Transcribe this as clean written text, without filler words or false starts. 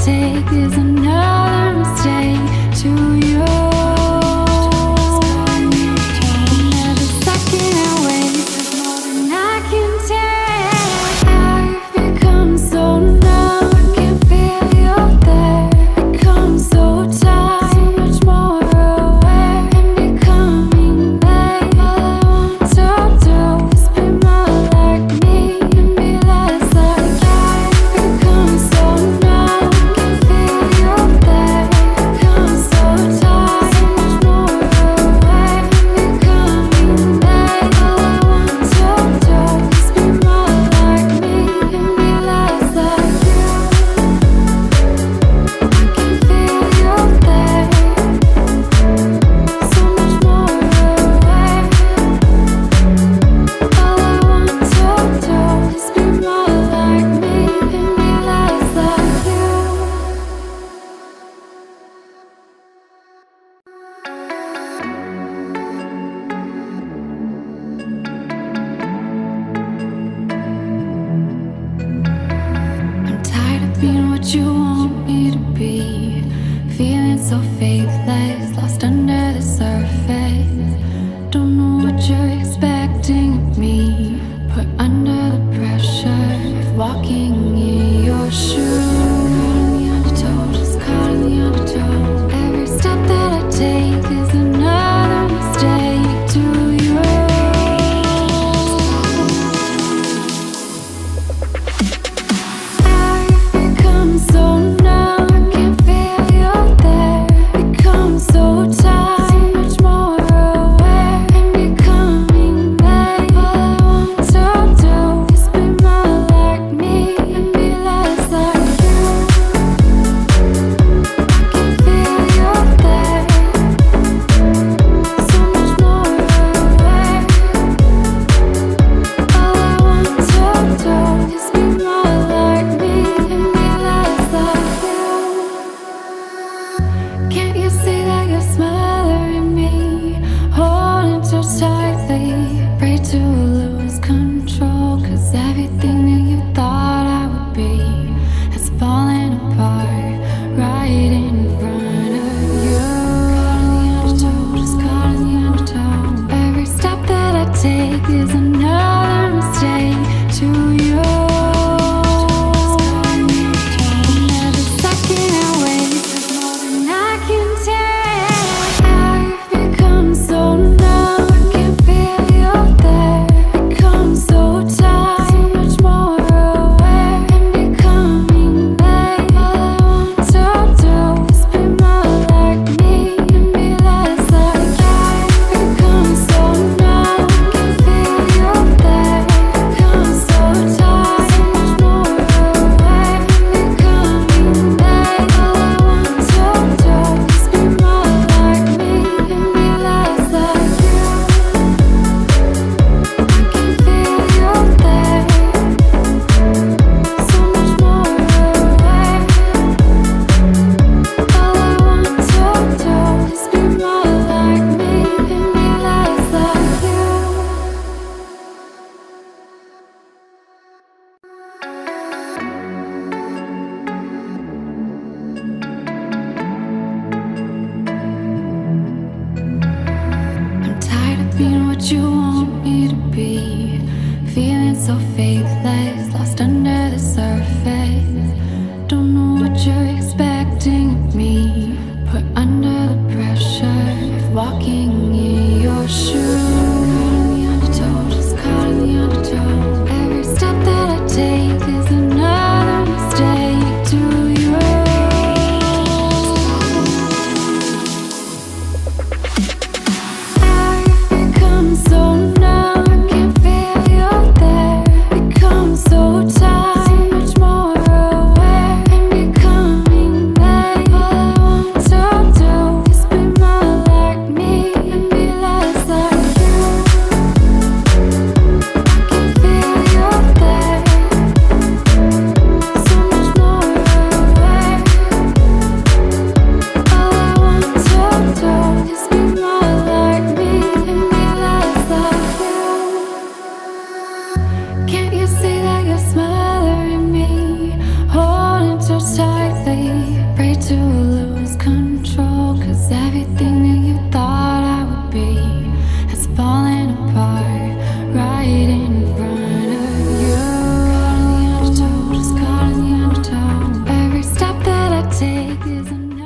take is another mistake to you. Every second I waste is more than I can take. I've become so numb, I can't feel you there. Become so tired, so much more aware. And becoming late. All I want to do is be more like me and be less like I've become so numb, I can't feel you there. Become so tired, so much more aware. And becoming late. All I want to do is be more like me and be less like you. I can feel you there, so much more aware. All I want to do is be more like me and be less like you. I'm tired of being what you want me to be, feeling so faithless, lost under the surface. Don't know what you're expecting of me, put under the pressure of walking in your shoes. Caught in the undertow. Every step that I take is another mistake to you. I've become so numb, I can't feel you there. Become so tired, so much more aware. And becoming late. All I want to do is be more like me and be less like you. I can feel you there, so much more aware. All I want to do is be more like me and be less like you. Can't you see that you're smothering me, holding too tightly, afraid to lose control? 'Cause everything that you thought I would be has fallen apart right in front of you. Caught in the undertow. Every step that I take is another mistake to you. Every second I waste is more than I can take. I've become so numb, I can't feel you there. Become so tired, so much more aware. And becoming late. All I want to do is be more like me and be less like I've become so numb, I can't feel you there. Become so tired, so much more aware. And becoming late. All I want to do is be more like me and be less like you. I can feel you there, so much more aware. All I want to do is be more like me and be less like you. I'm tired of being what you want me to be, feeling so faithless, lost under the surface. Don't know what you're expecting of me, put under the pressure of walking in your shoes. Caught in the undertow. Every step that I take is another mistake to you. I've become so numb, I can't feel you there. Become so tired, so much more take is enough.